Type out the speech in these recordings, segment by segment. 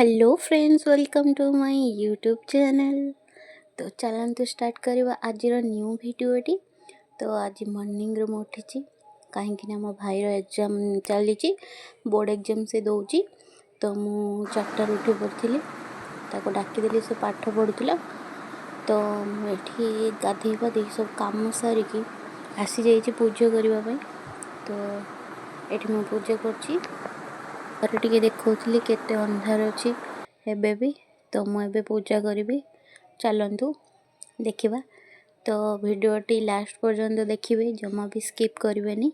Hello friends, welcome to my YouTube channel. तो चलतु start करवा आज न्यू भिडियोटी। तो आज मॉर्निंग रू उठी कहीं मो भाईर एग्जाम चली बोर्ड एग्जाम से दौची। तो मु 4टार उठी पड़ी ताको डाकिदेली से पाठ पढ़ुला। तो मुझे गाधे पाधे सब कम सारिकी आसी जाइए पूजा करने। तो ये मु पूजा कर देखी केते अंधार अच्छी एबे भी। तो मुझे पूजा करी चलतु देखा। तो भिडियोटी लास्ट पर्यंत देखिए, जमा भी स्किप करें।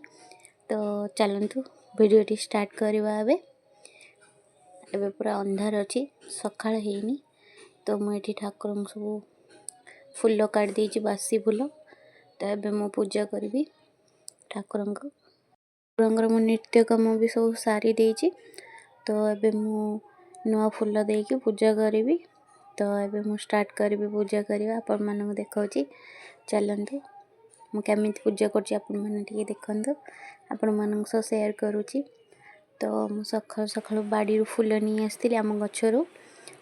तो चलतु भिडियोटी स्टार्ट करवा। एबे पूरा अंधार अच्छी, सकाळ ହେଇନି। तो मुझे ठाकुर सब फूल काट देछि, बासी फूल। तो एबे मु पूजा करी ठाकुर मु नित्य कम भी सब सारी देछि। तो एबे मु नुआ फूल देके पूजा करी। तो एबे मु स्टार्ट करी पूजा करवा। आपण मानक देखौछि, चलंतु मु केमिति पूजा करछि आपण माने टिके देखंतु। आपण मानक सह शेयर करूछि। तो मु सखा सखा बाड़ी फूल नहीं आसती, आम गछरू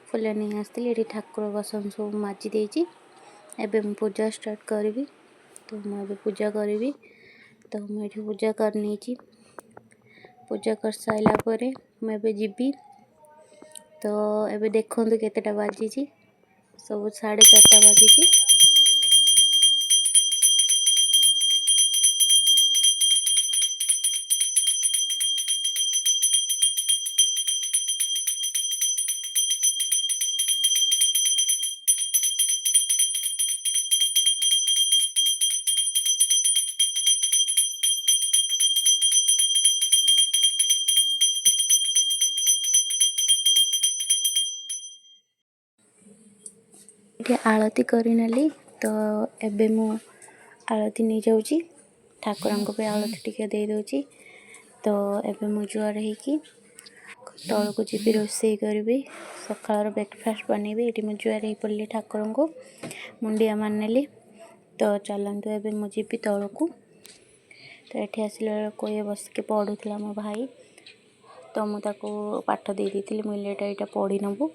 फूल नहीं आसती। ये ठाकुर बसन सब माजी देछि। एबे मु पूजा स्टार्ट करी। तो मु पूजा करी। तो मुझे पूजा करनी, पूजा कर साइला परे मुझे जीवी। तो एबे देखंतु केतेटा बाजी सब 4:30 बाजी। ये आलती करनेली। तो एबे मु आलती नहीं जाऊँगी, ठाकुर पे आलती टिके दे दूँगी। तो एबे मु जुआर होगी तौल को जी रोषे करी। सकाळ ब्रेकफास्ट बनैबी। ये मु जुआर हो पड़ी ठाकुर को मुंडिया मारनेली। तो चलतु एबे मु जीवी तौल को। तो ये आसला बेलू ये बसिक पढ़ुला मो भाई। तो मुझे पाठ दे दी मुझे यहाँ पढ़ी नबू।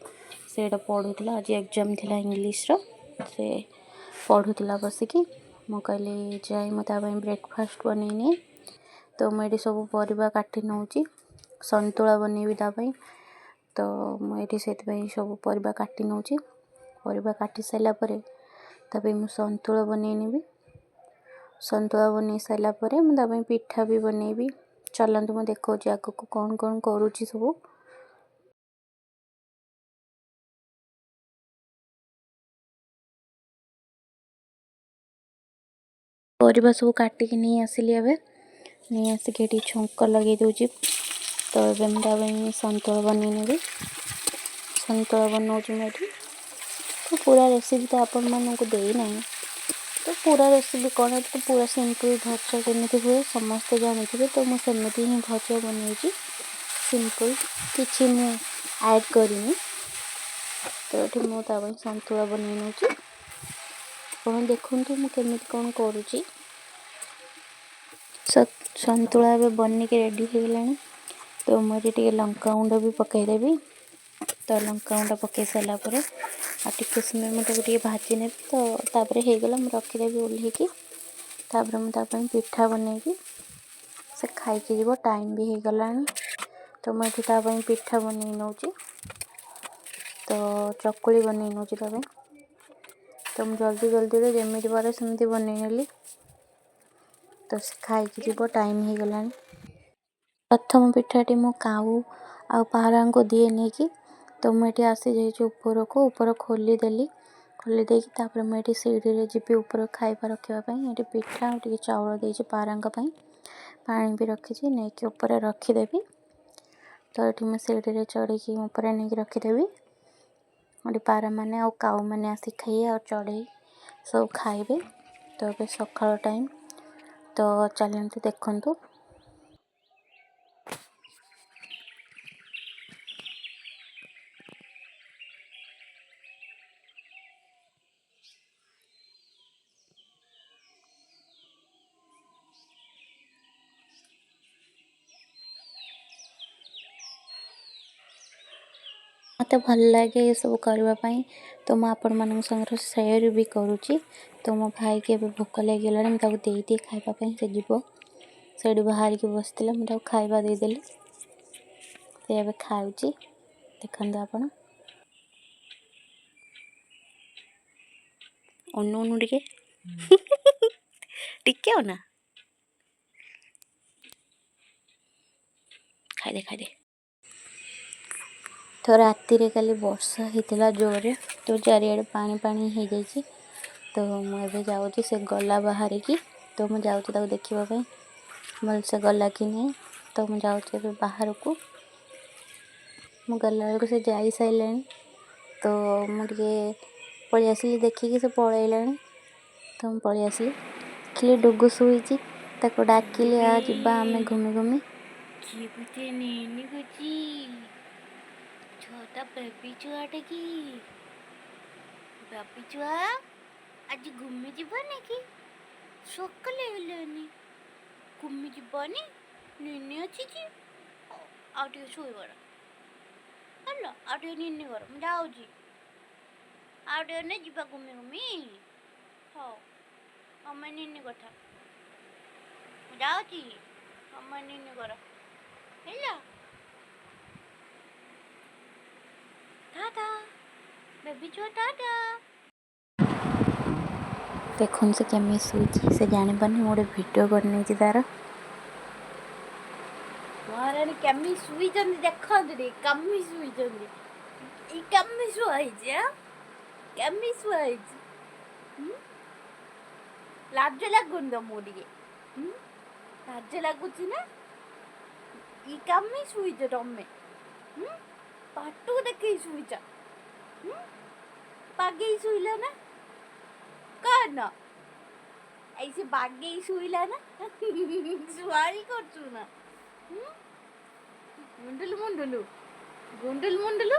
से पढ़ुला, आज एग्जाम थिला इंग्लिश रो। से पढ़ुला बसिकी। मु कहली जाए मुझे ब्रेकफास्ट बनईनी। तो मुझे सब परिवा काटी नौची, संतुला बनईबी तापाई। तो मुझे से सब परिवा काटी नौची। परिवा काटी सारा परे तबे मु संतुला बनईनी। संतुला बनई सारा परे मुझे पिठा भी बनईबी। चलतु मैं देखा आग को कौन कौन करुच्ची सब। परिवा सब काटिक नहीं आसिली। एबे नहीं आसिक ये छुंक लगे दूची। तो ये मुझे संतुला बनईनेबी। संतुला बनाऊँ मैं। तो पूरा रेसिपी तो आपण मानक देना। तो पूरा रेसिपी कौन है, तो पूरा सिंपल भजा केमी हुए समस्ते जानते। तो मुझे ही भजा बनई सिंपल, किसी मुझे ऐड करनी। तो ये मुझे संतुला बनई नौ। कौन देखु मुझे कौन करुच्ची। संतुला बनिक रेडी हो गलानी। तो मुझे टे लंका गुंड भी पकईदेवी। तो लंका गुंड पकई सारा टे समय मुझे भाजी ने। तो तापर होगला मुझे रखीदेवी ओल्हेकी। तापर मुझे पिठा बनईबी। से खाई जीव, टाइम भी हो गलानी। तो मुझे पिठा बनई नौ। तो चकुली बनई नौ। तो मुझे जल्दी जल्दी जमी पारे सेमती बनई नेली। तो से खाई जीव, टाइम हो गलानी। प्रथम पिठाटी मो काऊ आ पारा को दिए नहीं कि। तो मुझे आसी जाइए ऊपर को, ऊपर खोली देली। खोली देकी तापर मुझे सीढ़ी रे जीवी ऊपर खाइबा रखापी। ये पिठा टे चाउल देछि पारा पानी भी रखी नहीं कि ऊपर रखीदेवी। तो ये मुझे सीढ़ी रे चढ़ी ऊपर नहीं रखीदेवी। ये पारा मैंने आ काऊ मैंने आसी खाइए और चढ़े सब खाइबे। तो ये सकाळ टाइम। तो चलते देखंतु। मते भल लगे ये सब करने तो मुझे आपण संगे सेयर भी करुँची। तो मो भाई के भोक लगे मुझे देदी खावाई से जीव से बाहर की बसला मुझे खावा देदेली से ए खाऊँ देखते आपण ओनु ओनु टिके टिके हो ना खादे खादे तो राति रे काली वर्षा होता जोरे तो चारिआडे पानी पानी हो जाइए। तो मुझे जाऊँगी से गला बाहर की तो मुझे जाऊँगी देखा भलसे गला कि नहीं। तो मुझे जाऊँगी बाहर को मु गला बेलू से जा सारे तो मुझे पलि आसिली देखिकी से पलैला तो मुझे पलि आसिली खाली डुगु शुई डाकिली आ जा आम घूमी घूमी छोटा बेबी छुआटे की बेबी छुआ आज घूमी जीवनी कि सकाले हेलानी घूमी जीवनी निनी अच्छी जी आटे शुई बड़ा हेलो आटे निनी कर मैं जाऊँगी आटे ने जीवा घूमी घूमी हाँ अम्मा निनी कथा जाऊँगी अम्मा निनी कर हेलो टाटा बेबी छुआ टाटा देखुन से केमी शुई से जानी पानी गोटे भिडियो करनी तार महारानी केमी शुई देखते कमी शुई कमी शुआई केमी शुआई लाज लगुन तुमको टे लाज लगुच ना कमी शुईच तमें पाटू देखी शुईच बागे शुईला ना कौन ऐसे बागे शुईला ना शुआरी कर ना मुंडलू मुंडलू गुंडलू मुंडलू